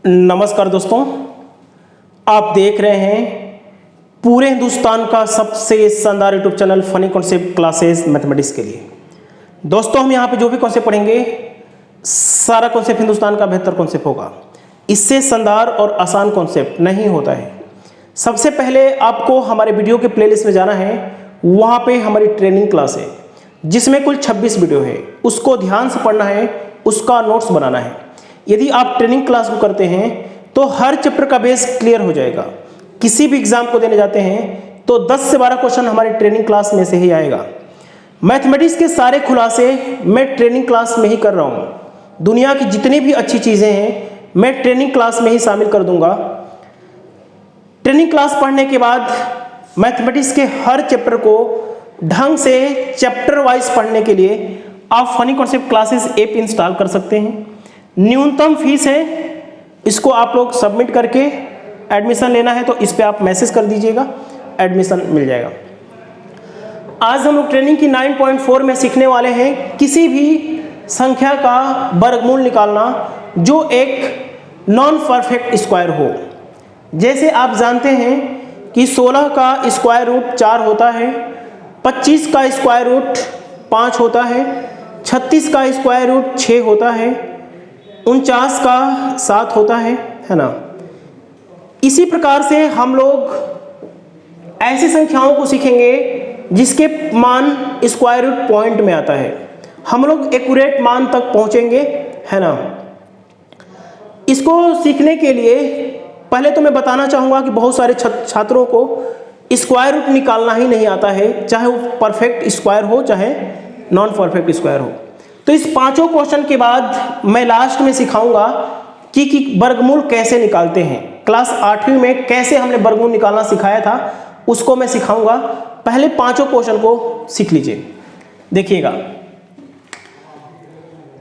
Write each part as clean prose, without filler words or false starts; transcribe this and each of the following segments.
नमस्कार दोस्तों, आप देख रहे हैं पूरे हिंदुस्तान का सबसे शानदार YouTube channel funny concept classes mathematics के लिए। दोस्तों, हम यहाँ पे जो भी कॉन्सेप्ट पढ़ेंगे सारा कॉन्सेप्ट हिंदुस्तान का बेहतर कॉन्सेप्ट होगा। इससे शानदार और आसान कॉन्सेप्ट नहीं होता है। सबसे पहले आपको हमारे वीडियो के प्लेलिस्ट में जाना है। वहाँ पे हमारी ट्रेनिंग क्लास है जिसमें कुल 26 वीडियो है। उसको ध्यान से पढ़ना है, उसका नोट्स बनाना है। यदि आप ट्रेनिंग क्लास को करते हैं तो हर चैप्टर का बेस क्लियर हो जाएगा। किसी भी एग्जाम को देने जाते हैं तो 10 से 12 क्वेश्चन हमारी ट्रेनिंग क्लास में से ही आएगा। मैथमेटिक्स के सारे खुलासे मैं ट्रेनिंग क्लास में ही कर रहा हूँ। दुनिया की जितनी भी अच्छी चीज़ें हैं मैं ट्रेनिंग क्लास में ही शामिल कर दूंगा। ट्रेनिंग क्लास पढ़ने के बाद मैथमेटिक्स के हर चैप्टर को ढंग से चैप्टर वाइज पढ़ने के लिए आप funny concept classes app install कर सकते हैं। न्यूनतम फीस है, इसको आप लोग सबमिट करके एडमिशन लेना है तो इस पे आप मैसेज कर दीजिएगा, एडमिशन मिल जाएगा। आज हम लोग ट्रेनिंग की 9.4 में सीखने वाले हैं किसी भी संख्या का वर्गमूल निकालना जो एक नॉन परफेक्ट स्क्वायर हो। जैसे आप जानते हैं कि 16 का स्क्वायर रूट 4 होता है, 25 का स्क्वायर रूट 5 होता है, 36 का स्क्वायर रूट 6 होता है, 49 का 7 होता है ना। इसी प्रकार से हम लोग ऐसी संख्याओं को सीखेंगे जिसके मान स्क्वायर रूट पॉइंट में आता है। हम लोग एक्यूरेट मान तक पहुंचेंगे, है ना। इसको सीखने के लिए पहले तो मैं बताना चाहूँगा कि बहुत सारे छात्रों को स्क्वायर रूट निकालना ही नहीं आता है, चाहे वो परफेक्ट स्क्वायर हो चाहे नॉन परफेक्ट स्क्वायर हो। तो इस पांचों क्वेश्चन के बाद मैं लास्ट में सिखाऊंगा कि वर्गमूल कैसे निकालते हैं। क्लास 8वीं में कैसे हमने वर्गमूल निकालना सिखाया था उसको मैं सिखाऊंगा। पहले पांचों क्वेश्चन को सीख लीजिए। देखिएगा,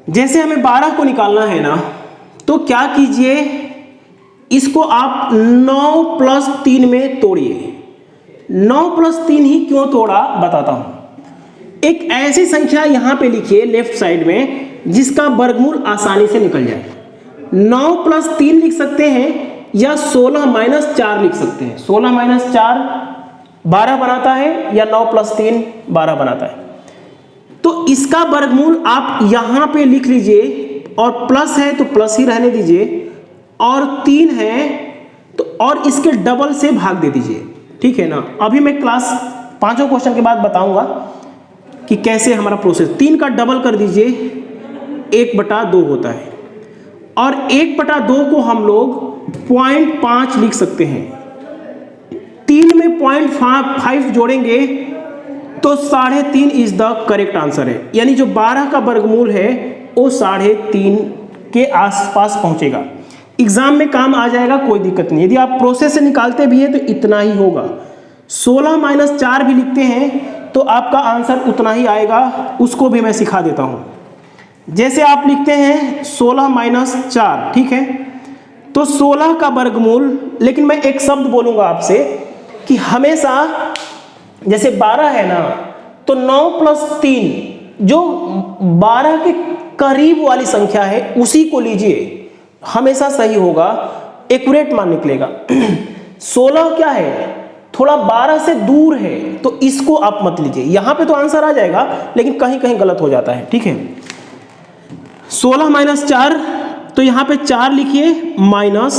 जैसे हमें 12 को निकालना है ना, तो क्या कीजिए, इसको आप 9 + 3 में तोड़िए। 9 + 3 ही क्यों तोड़ा बताता हूं। एक ऐसी संख्या यहां पे लिखिए लेफ्ट साइड में जिसका वर्गमूल आसानी से निकल जाए। 9 + 3 लिख सकते हैं या 16 - 4 लिख सकते हैं। 16 - 4 12 बनाता है या 9 + 3 12 बनाता है। तो इसका वर्गमूल आप यहां पे लिख लीजिए, और प्लस है तो प्लस ही रहने दीजिए, और 3 है तो और इसके डबल से भाग दे दीजिए, ठीक है ना। अभी मैं क्लास पांचों क्वेश्चन के बाद बताऊंगा कि कैसे हमारा प्रोसेस। 3 का डबल कर दीजिए, 1/2 होता है, और 1/2 को हम लोग 0.5 लिख सकते हैं। 3 में 0.5 जोड़ेंगे तो 3.5 इज द करेक्ट आंसर है। यानी जो 12 का वर्गमूल है वो 3.5 के आसपास पहुंचेगा। एग्जाम में काम आ जाएगा, कोई दिक्कत नहीं। यदि आप प्रोसेस से निकालते भी हैं तो इतना ही होगा। 16 - 4 भी लिखते हैं तो आपका आंसर उतना ही आएगा। उसको भी मैं सिखा देता हूं। जैसे आप लिखते हैं 16 - 4, ठीक है, तो 16 का वर्गमूल, लेकिन मैं एक शब्द बोलूंगा आपसे कि हमेशा जैसे 12 है ना, तो 9 + 3 जो 12 के करीब वाली संख्या है उसी को लीजिए, हमेशा सही होगा, एक्यूरेट मान निकलेगा। 16 क्या है, थोड़ा 12 से दूर है, तो इसको आप मत लीजिए। यहां पे तो आंसर आ जाएगा लेकिन कहीं कहीं गलत हो जाता है, ठीक है। 16 - 4, तो यहां पे 4 लिखिए, माइनस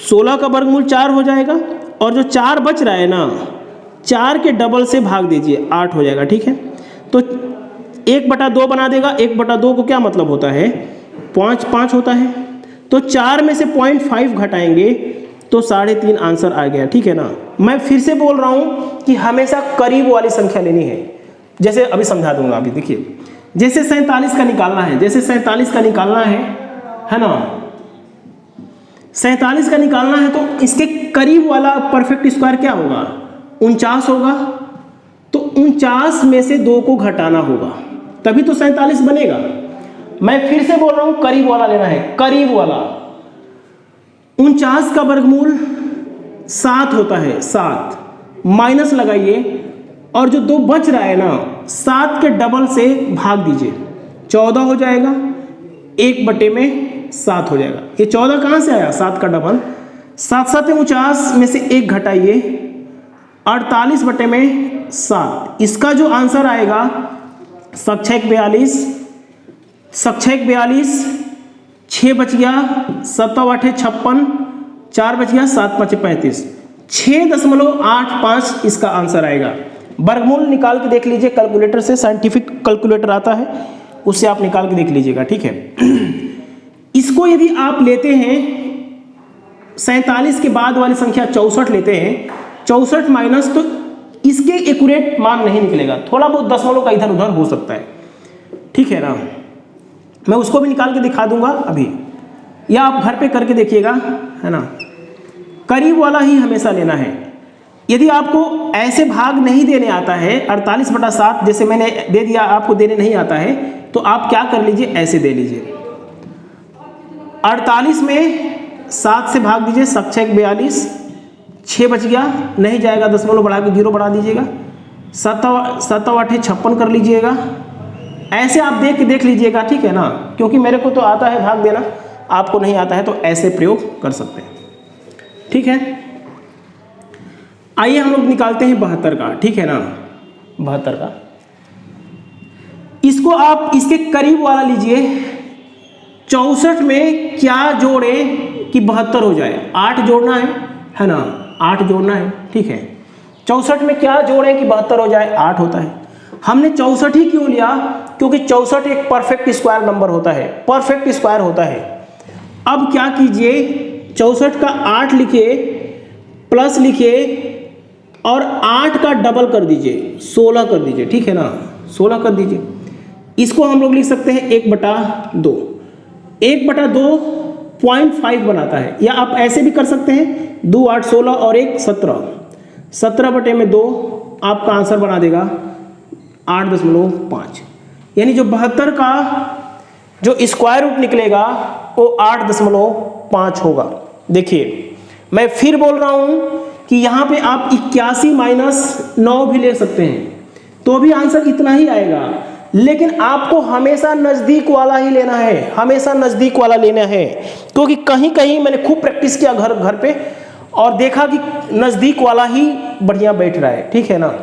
16 का वर्गमूल 4 हो जाएगा, और जो 4 बच रहा है ना, 4 के डबल से भाग दीजिए, 8 हो जाएगा, ठीक है। तो 1/2 बना देगा। 1/2 को क्या मतलब होता है, 5 होता है। तो 4 में से 0.5 घटाएंगे तो 3.5 आंसर आ गया, ठीक है ना। मैं फिर से बोल रहा हूं कि हमेशा करीब वाली संख्या लेनी है। जैसे अभी समझा दूंगा। अभी देखिए, जैसे 47 का निकालना है, जैसे 47 का निकालना है ना, 47 का निकालना है तो इसके करीब वाला परफेक्ट स्क्वायर क्या होगा, 49 होगा। तो 49 में से 2 को घटाना होगा, तभी तो 47 बनेगा। मैं फिर से बोल रहा हूं, करीब वाला लेना है, करीब वाला। 49 का वर्गमूल 7 होता है, 7 माइनस लगाइए, और जो 2 बच रहा है ना, 7 के डबल से भाग दीजिए, 14 हो जाएगा। 1/4 7 हो जाएगा। ये 14 कहाँ से आया? 7 का डबल, 7 7 49 में से 1 घटाइए 48/7। इसका जो आंसर आएगा सक्षक 42, सक्षक 42, 6 बच गया, 7 8 56, 4 बच गया, 7 5 35, 6.85 इसका आंसर आएगा। वर्गमूल निकाल के देख लीजिए कैलकुलेटर से, साइंटिफिक कैलकुलेटर आता है उससे आप निकाल के देख लीजिएगा, ठीक है। इसको यदि आप लेते हैं 47 के बाद वाली संख्या 64 लेते हैं, 64 माइनस, तो इसके एक्यूरेट मान नहीं निकलेगा, थोड़ा बहुत दशमलव का इधर उधर हो सकता है, ठीक है ना। मैं उसको भी निकाल के दिखा दूंगा अभी, या आप घर पे करके देखिएगा, है ना। करीब वाला ही हमेशा लेना है। यदि आपको ऐसे भाग नहीं देने आता है 48/7 जैसे मैंने दे दिया, आपको देने नहीं आता है, तो आप क्या कर लीजिए, ऐसे दे लीजिए। 48 में 7 से भाग दीजिए, सक्षक 42, 6 बच गया, नहीं जाएगा, दशमलव बढ़ा के 0 बढ़ा दीजिएगा, 7 8 56 कर लीजिएगा। ऐसे आप देख लीजिएगा, ठीक है ना, क्योंकि मेरे को तो आता है भाग देना, आपको नहीं आता है तो ऐसे प्रयोग कर सकते हैं, ठीक है। आइए हम लोग निकालते हैं 72 का, ठीक है ना। 72 का, इसको आप इसके करीब वाला लीजिए। 64 में क्या जोड़े कि 72 हो जाए? 8 जोड़ना है ना, 8 जोड़ना है, ठीक है। 64 में क्या जोड़े कि 72 हो जाए? 8 होता है। हमने 64 ही क्यों लिया? क्योंकि 64 एक परफेक्ट स्क्वायर नंबर होता है, परफेक्ट स्क्वायर होता है। अब क्या कीजिए, 64 का 8 लिखिए, प्लस लिखिए और 8 का डबल कर दीजिए, 16 कर दीजिए, ठीक है ना, 16 कर दीजिए। इसको हम लोग लिख सकते हैं 1/2, 1/2 0.5 बनाता है, या आप ऐसे भी कर सकते हैं 2 8 16 और 1 17, 17/2 आपका आंसर बना देगा 8.5, यानी जो 72 का जो स्क्वायर रूट निकलेगा वो 8.5 होगा। देखिए मैं फिर बोल रहा हूं कि यहाँ पे आप 81 - 9 भी ले सकते हैं तो भी आंसर इतना ही आएगा, लेकिन आपको हमेशा नज़दीक वाला ही लेना है, हमेशा नज़दीक वाला लेना है, क्योंकि कहीं कहीं मैंने खूब प्रैक्टिस किया घर पे और देखा कि नज़दीक वाला ही बढ़िया बैठ रहा है, ठीक है ना।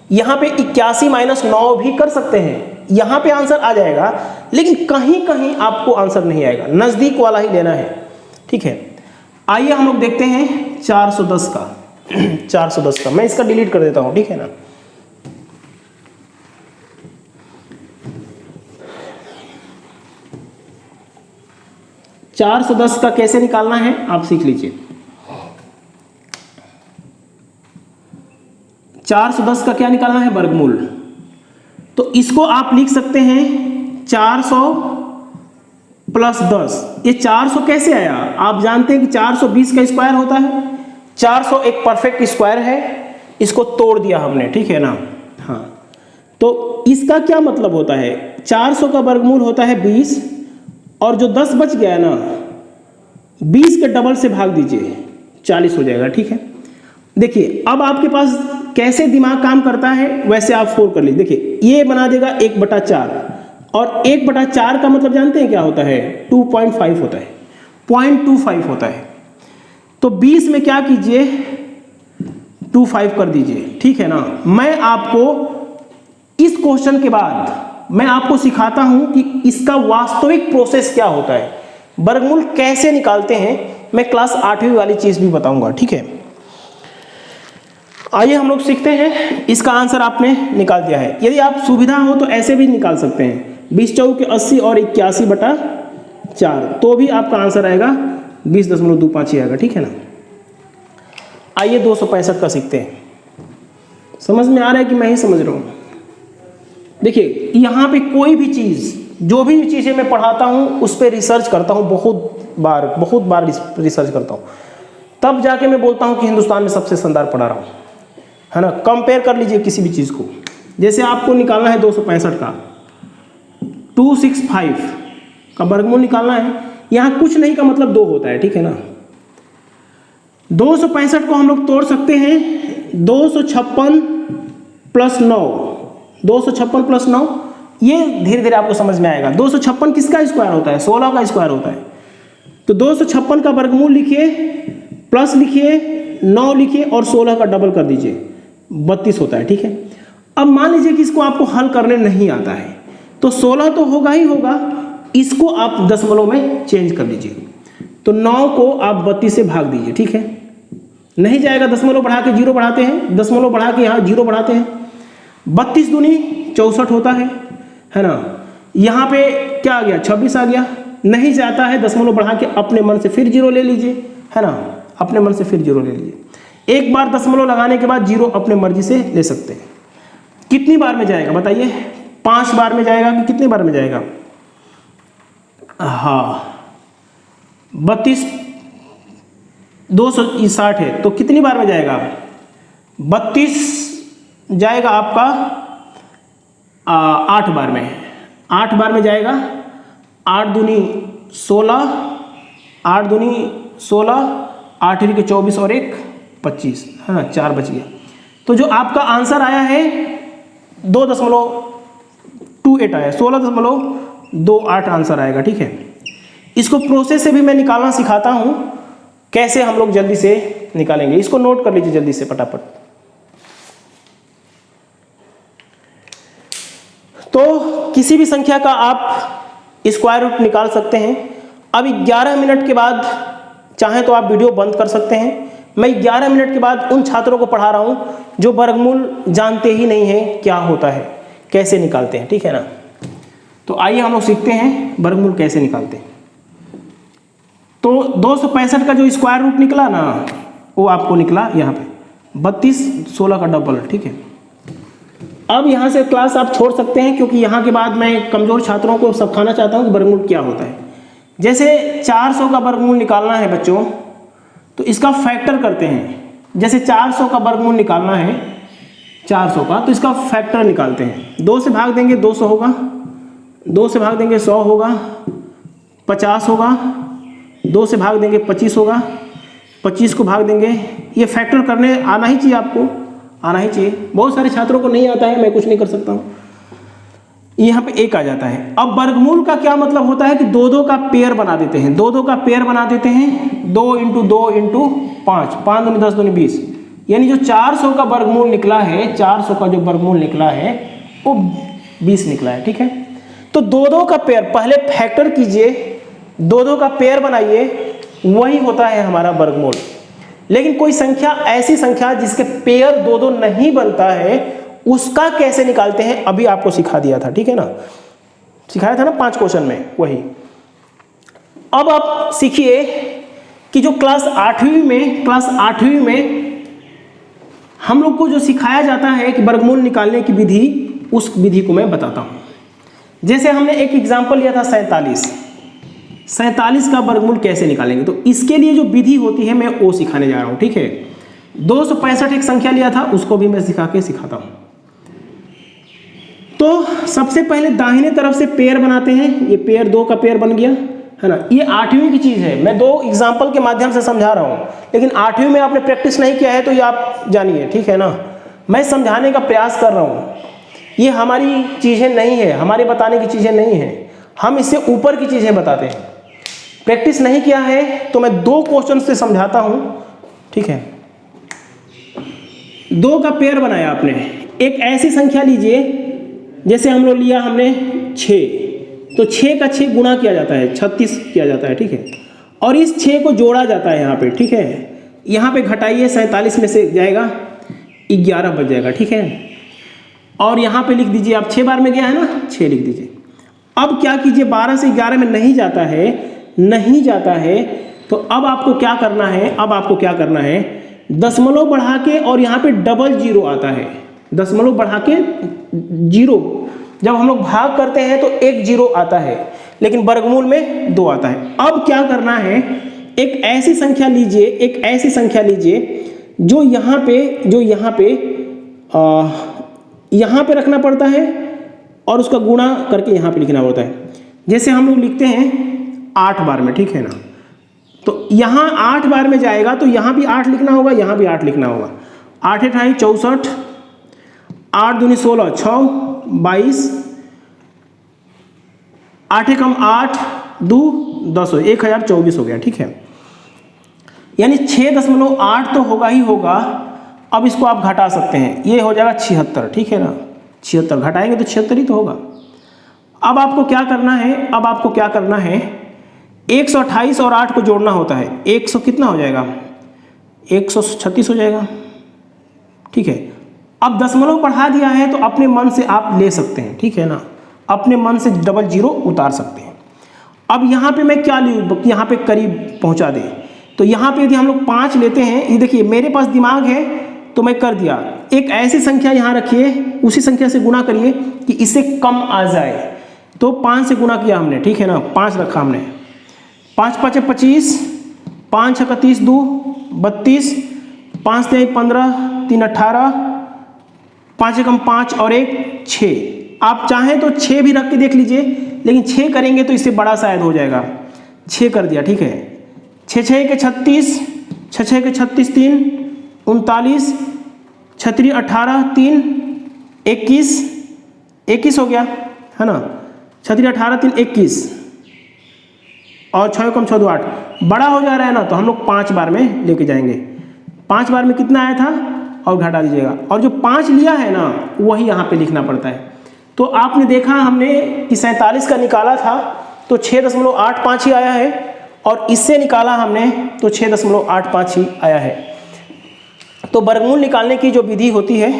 यहाँ पे 81 - 9 भी कर सकते हैं, यहाँ पे आंसर आ जाएगा, लेकिन कहीं कहीं आपको आंसर नहीं आएगा, नज़दीक वाला ही लेना है, ठीक है। आइए हम लोग देखते हैं 410 का। 410 का मैं इसका डिलीट कर देता हूँ, ठीक है ना। चार 410 का कैसे निकालना है आप सीख लीजिए। 410 का क्या निकालना है? वर्गमूल। तो इसको आप लिख सकते हैं 400 + 10। ये 400 कैसे आया? आप जानते हैं कि 420 का स्क्वायर होता है, 400 एक परफेक्ट स्क्वायर है, इसको तोड़ दिया हमने, ठीक है ना। हाँ, तो इसका क्या मतलब होता है? 400 का वर्गमूल होता है 20, और जो 10 बच गया है ना, 20 के डबल से भाग दीजिए, 40 हो जाएगा, ठीक है। देखिए अब आपके पास कैसे दिमाग काम करता है वैसे आप 4 कर लीजिए। देखिए ये बना देगा 1/4, और 1/4 का मतलब जानते हैं क्या होता है? 2.5 होता है, 0.25 होता है। तो 20 में क्या कीजिए, 25 कर दीजिए, ठीक है ना। मैं आपको इस क्वेश्चन के बाद मैं आपको सिखाता हूं कि इसका वास्तविक प्रोसेस क्या होता है, वर्गमूल कैसे निकालते हैं, मैं क्लास 8वीं वाली चीज भी बताऊंगा, ठीक है। आइए हम लोग सीखते हैं। इसका आंसर आपने निकाल दिया है, यदि आप सुविधा हो तो ऐसे भी निकाल सकते हैं, 20 चौके 80 और 81/4, तो भी आपका आंसर आएगा 20.25 ही आएगा, ठीक है ना। आइए 265 का सीखते हैं। समझ में आ रहा है कि मैं ही समझ रहा हूँ? देखिए यहाँ पे कोई भी चीज़, जो भी चीज़ें मैं पढ़ाता हूँ उस पर रिसर्च करता हूँ, बहुत बार रिसर्च करता हूँ, तब जाके मैं बोलता हूँ कि हिंदुस्तान में सबसे शानदार पढ़ा रहा हूँ, है ना। कंपेयर कर लीजिए किसी भी चीज़ को। जैसे आपको निकालना है 265 का, 265 का वर्गमूल निकालना है, यहाँ कुछ नहीं का मतलब 2 होता है, ठीक है ना। 265 को हम लोग तोड़ सकते हैं 256 + 9, 256 + 9 ये धीरे धीरे आपको समझ में आएगा। 256 किसका स्क्वायर होता है? 16 का स्क्वायर होता है। तो 256 का वर्गमूल लिखिए, प्लस लिखिए, 9 लिखिए और 16 का डबल कर दीजिए, 32 होता है। ठीक है, अब मान लीजिए कि इसको आपको हल करने नहीं आता है, तो 16 तो होगा ही होगा, इसको आप दशमलव में चेंज कर लीजिए। तो 9 को आप 32 से भाग दीजिए। ठीक है, नहीं जाएगा, दशमलव बढ़ा के 0 बढ़ाते हैं, दशमलव बढ़ा के यहाँ 0 बढ़ाते हैं। 32 दूनी 64 होता है ना। यहाँ पे क्या आ गया? 26 आ गया। नहीं जाता है, दशमलव बढ़ा के अपने मन से फिर 0 ले लीजिए, है ना, अपने मन से फिर 0 ले लीजिए। एक बार दशमलव लगाने के बाद 0 अपने मर्जी से ले सकते हैं। कितनी बार में जाएगा बताइए? 5 बार में जाएगा कि कितनी बार में जाएगा? हाँ, 32 260 है, तो कितनी बार में जाएगा? 32 जाएगा आपका 8 बार में। 8 बार में जाएगा। 8 दूनी 16, 8 दूनी 16, 8 के 24 और 1 25, है ना, 4 बच गया। तो जो आपका आंसर आया है 2.28 आया, 16.28 आंसर आएगा। ठीक है, इसको प्रोसेस से भी मैं निकालना सिखाता हूं, कैसे हम लोग जल्दी से निकालेंगे। इसको नोट कर लीजिए जल्दी से फटाफट। तो किसी भी संख्या का आप स्क्वायर रूट निकाल सकते हैं। अब 11 मिनट के बाद चाहे तो आप वीडियो बंद कर सकते हैं। मैं 11 मिनट के बाद उन छात्रों को पढ़ा रहा हूं जो वर्गमूल जानते ही नहीं है क्या होता है, कैसे निकालते हैं। ठीक है ना, तो आइए हम लोग सीखते हैं वर्गमूल कैसे निकालते हैं। तो 265 का जो स्क्वायर रूट निकला ना, वो आपको निकला यहाँ पे 32, 16 का डबल। ठीक है, अब यहाँ से क्लास आप छोड़ सकते हैं, क्योंकि यहाँ के बाद मैं कमज़ोर छात्रों को सिखाना चाहता हूँ कि वर्गमूल क्या होता है। जैसे 400 का वर्गमूल निकालना है बच्चों, तो इसका फैक्टर करते हैं। जैसे 400 का वर्गमूल निकालना है 400 का, तो इसका फैक्टर निकालते हैं। 2 से भाग देंगे 200 होगा, 2 से भाग देंगे 100 होगा, 50 होगा, 2 से भाग देंगे 25 होगा, 25 को भाग देंगे। ये फैक्टर करने आना ही चाहिए, आपको आना ही चाहिए। बहुत सारे छात्रों को नहीं आता है, मैं कुछ नहीं कर सकता हूँ। यहाँ पे 1 आ जाता है। अब वर्गमूल का क्या मतलब होता है कि 2-2 का पेयर बना देते हैं, 2-2 का पेयर बना देते हैं। 2 × 2 × 5, 5 दूनी 10 दूनी 20, यानी जो 400 का वर्गमूल निकला है, 400 का जो वर्गमूल निकला है वो 20 निकला है। ठीक है, तो 2-2 का पेयर पहले फैक्टर कीजिए, 2-2 का पेयर बनाइए, वही होता है हमारा वर्गमूल। लेकिन कोई संख्या, ऐसी संख्या जिसके पेयर 2-2 नहीं बनता है, उसका कैसे निकालते हैं अभी आपको सिखा दिया था। ठीक है ना, सिखाया था ना 5 क्वेश्चन में, वही। अब आप सीखिए कि जो क्लास 8वीं में हम लोग को जो सिखाया जाता है कि वर्गमूल निकालने की विधि, उस विधि को मैं बताता हूं। जैसे हमने एक एग्जाम्पल लिया था 47 का वर्गमूल कैसे निकालेंगे, तो इसके लिए जो विधि होती है मैं वो सिखाने जा रहा हूं। ठीक है, 265 एक संख्या लिया था, उसको भी मैं सिखाता हूं। तो सबसे पहले दाहिने तरफ से पेयर बनाते हैं। ये पेयर 2 का पेयर बन गया, है ना। ये 8वीं की चीज़ है, मैं 2 एग्जाम्पल के माध्यम से समझा रहा हूँ, लेकिन 8वीं में आपने प्रैक्टिस नहीं किया है तो ये आप जानिए। ठीक है ना, मैं समझाने का प्रयास कर रहा हूँ। ये हमारी चीज़ें नहीं है, हमारे बताने की चीज़ें नहीं है, हम इससे ऊपर की चीज़ें बताते हैं। प्रैक्टिस नहीं किया है तो मैं 2 क्वेश्चन से समझाता हूँ। ठीक है, 2 का पेयर बनाया आपने। एक ऐसी संख्या लीजिए, जैसे हम लोग लिया हमने 6, तो 6 का 6 गुणा किया जाता है, 36 किया जाता है। ठीक है, और इस 6 को जोड़ा जाता है यहाँ पे। ठीक है, यहाँ पे घटाइए, 47 में से जाएगा 11 बच जाएगा। ठीक है, और यहाँ पे लिख दीजिए आप, 6 बार में गया है ना, 6 लिख दीजिए। अब क्या कीजिए, 12 से 11 में नहीं जाता है, तो अब आपको क्या करना है, दशमलव बढ़ा के, और यहाँ पे डबल 0 आता है, दशमलव बढ़ा के 0। जब हम लोग भाग करते हैं तो 1 0 आता है, लेकिन वर्गमूल में 2 आता है। अब क्या करना है, एक ऐसी संख्या लीजिए जो यहाँ पे रखना पड़ता है और उसका गुणा करके यहाँ पे लिखना होता है। जैसे हम लोग लिखते हैं 8 बार में। ठीक है ना, तो यहाँ 8 बार में जाएगा तो यहाँ भी 8 लिखना होगा, यहाँ भी 8 लिखना होगा। 8 × 8 = 64, 8 दूनी 16, 6 22, 8 कम 8 2 10 1024 हो गया, ठीक है। यानी 6.8 तो होगा ही होगा। अब इसको आप घटा सकते हैं, ये हो जाएगा 76, ठीक है ना। 76 घटाएंगे तो 76 ही तो होगा। अब आपको क्या करना है, अब आपको क्या करना है, 128 और 8 को जोड़ना होता है। 100 कितना हो जाएगा, 136 हो जाएगा, ठीक है। अब दशमलव बढ़ा दिया है तो अपने मन से आप ले सकते हैं, ठीक है ना, अपने मन से डबल जीरो उतार सकते हैं। अब यहाँ पे मैं क्या लूँ, यहाँ पे करीब पहुँचा दे, तो यहाँ पे यदि हम लोग 5 लेते हैं, ये देखिए मेरे पास दिमाग है तो मैं कर दिया। एक ऐसी संख्या यहाँ रखिए, उसी संख्या से गुणा करिए कि इससे कम आ जाए, तो 5 से गुणा किया हमने, ठीक है ना, 5 रखा हमने। 5 5 25, 5 6 30 2 32, 5 3 15 3 18, 5 एकम 5 और 1 6। आप चाहें तो 6 भी रख के देख लीजिए, लेकिन 6 करेंगे तो इससे बड़ा शायद हो जाएगा। 6 कर दिया, ठीक है। 6 6 के 36, 6 6 के 36 3 39, 36 18 3 21, 21 हो गया, है ना। 36 18 3 21 और 6 कम 6 2 8। बड़ा हो जा रहा है ना, तो हम लोग 5 बार में लेके जाएंगे। 5 बार में कितना आया था और घटा दीजिएगा, और जो 5 लिया है ना वही यहाँ पे लिखना पड़ता है। तो आपने देखा हमने कि 47 का निकाला था तो 6.85 ही आया है, और इससे निकाला हमने तो 6.85 ही आया है। तो वर्गमूल निकालने की जो विधि होती है,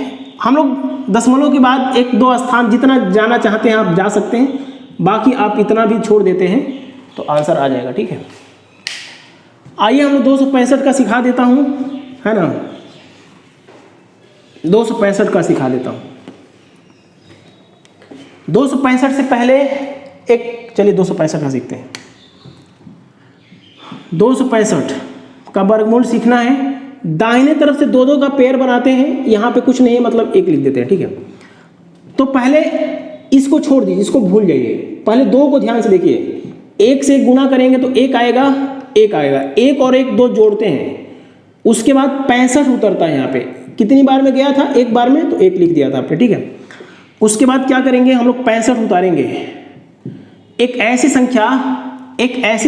हम लोग दशमलव के बाद 1-2 स्थान जितना जाना चाहते हैं आप जा सकते हैं, बाकी आप इतना भी छोड़ देते हैं तो आंसर आ जाएगा, ठीक है। आइए हम लोग 265 का सिखा देता हूँ, है ना, 265 का सिखा देता हूँ। 265 से पहले एक, चलिए 265 का सीखते हैं। 265 का वर्गमूल सीखना है। दाहिने तरफ से 2 2 का पेयर बनाते हैं, यहाँ पे कुछ नहीं है मतलब 1 लिख देते हैं, ठीक है। तो पहले इसको छोड़ दीजिए, इसको भूल जाइए, पहले 2 को ध्यान से देखिए। 1 से गुणा करेंगे तो 1 आएगा, 1 आएगा, 1 और 1 2 जोड़ते हैं, उसके बाद 65 उतरता है। यहाँ पे कितनी बार में गया था, 1 बार में, तो 1 लिख दिया था आपने, ठीक है। उसके बाद क्या करेंगे हम लोग, 65 उतारेंगे। एक ऐसी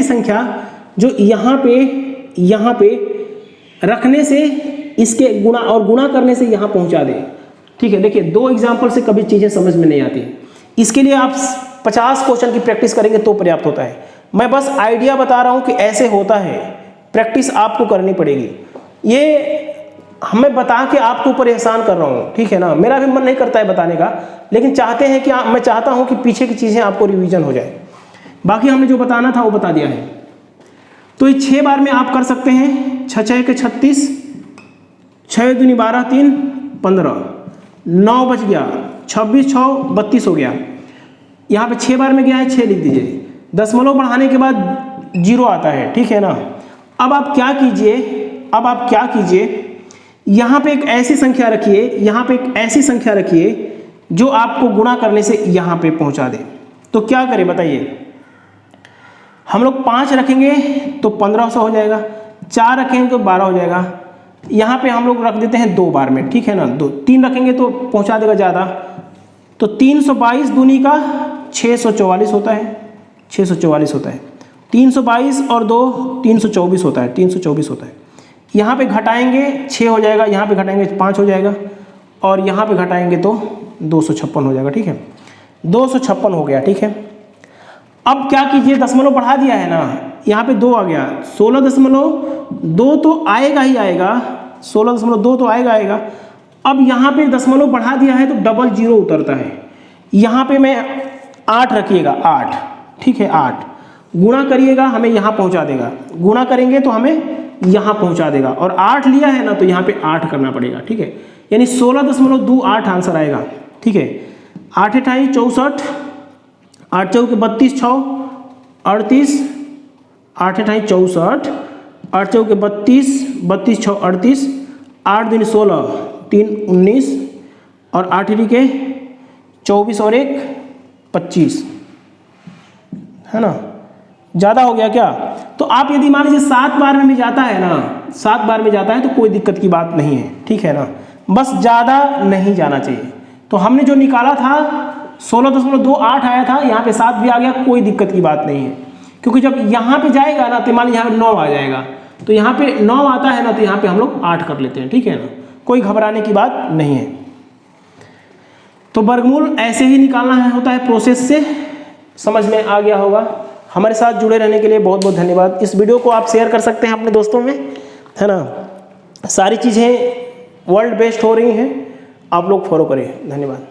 संख्या जो यहाँ पे रखने से इसके गुणा और गुणा करने से यहाँ पहुँचा दे, ठीक है। देखिए 2 एग्जाम्पल से कभी चीज़ें समझ में नहीं आती, इसके लिए आप 50 क्वेश्चन की प्रैक्टिस करेंगे तो पर्याप्त होता है। मैं बस आइडिया बता रहा हूँ कि ऐसे होता है, प्रैक्टिस आपको करनी पड़ेगी। ये हमें बता के आपके ऊपर एहसान कर रहा हूँ, ठीक है ना। मेरा भी मन नहीं करता है बताने का, लेकिन चाहते हैं कि मैं चाहता हूँ कि पीछे की चीज़ें आपको रिवीजन हो जाए। बाकी हमने जो बताना था वो बता दिया है। तो ये 6 बार में आप कर सकते हैं। 6 6 के 36, 6 दूनी 12 3 15, 9 बच गया, 26 6 32 हो गया। यहाँ पे 6 बार में गया है, 6 लिख दीजिए। दशमलव बढ़ाने के बाद 0 आता है, ठीक है ना। अब आप क्या कीजिए, यहाँ पे एक ऐसी संख्या रखिए, जो आपको गुणा करने से यहाँ पे पहुँचा दे। तो क्या करें बताइए, हम लोग 5 रखेंगे तो 1500 हो जाएगा, 4 रखेंगे तो 12 हो जाएगा। यहाँ पे हम लोग रख देते हैं 2 बार में, ठीक है ना। 3 रखेंगे तो पहुँचा देगा ज़्यादा, तो 322 दूनी का 644 होता है, 644 होता है। 322 और 2 324 होता है, 324 होता है। यहाँ पे घटाएंगे 6 हो जाएगा, यहाँ पे घटाएंगे 5 हो जाएगा, और यहाँ पे घटाएंगे तो 256 हो जाएगा, ठीक है। 256 हो गया, ठीक है। अब क्या कीजिए, दशमलव बढ़ा दिया है ना, यहाँ पे 2 आ गया, 16.2 तो आएगा ही आएगा, 16.2 तो आएगा। अब यहाँ पे दशमलव बढ़ा दिया है तो डबल जीरो उतरता है। यहाँ पे मैं 8 रखिएगा, 8, ठीक है। 8 गुणा करिएगा, हमें यहाँ पहुँचा देगा, गुणा करेंगे तो हमें यहाँ पहुँचा देगा, और 8 लिया है ना तो यहाँ पे 8 करना पड़ेगा, ठीक है। यानी 16.28 आंसर आएगा, ठीक है। 8 8 64, 8 चौके 32 6 38, 8 8 64, 8 चौके 32 32 6 38, 8 दूनी 16 3 19, और 8 के 24 और 1 25, है ना। ज़्यादा हो गया क्या? तो आप यदि मान लीजिए 7 बार में भी जाता है ना, 7 बार में जाता है तो कोई दिक्कत की बात नहीं है, ठीक है ना। बस ज़्यादा नहीं जाना चाहिए। तो हमने जो निकाला था 16.28 आया था, यहाँ पे 7 भी आ गया, कोई दिक्कत की बात नहीं है, क्योंकि जब यहाँ पे जाएगा ना तो मान लीजिए यहाँ पे 9 आ जाएगा, तो यहाँ पे 9 आता है ना तो यहाँ पे हम लोग 8 कर लेते हैं, ठीक है ना, कोई घबराने की बात नहीं है। तो वर्गमूल ऐसे ही निकालना है, होता है प्रोसेस से, समझ में आ गया होगा। हमारे साथ जुड़े रहने के लिए बहुत बहुत धन्यवाद। इस वीडियो को आप शेयर कर सकते हैं अपने दोस्तों में, है ना। सारी चीज़ें वर्ल्ड बेस्ट हो रही हैं, आप लोग फॉलो करें। धन्यवाद।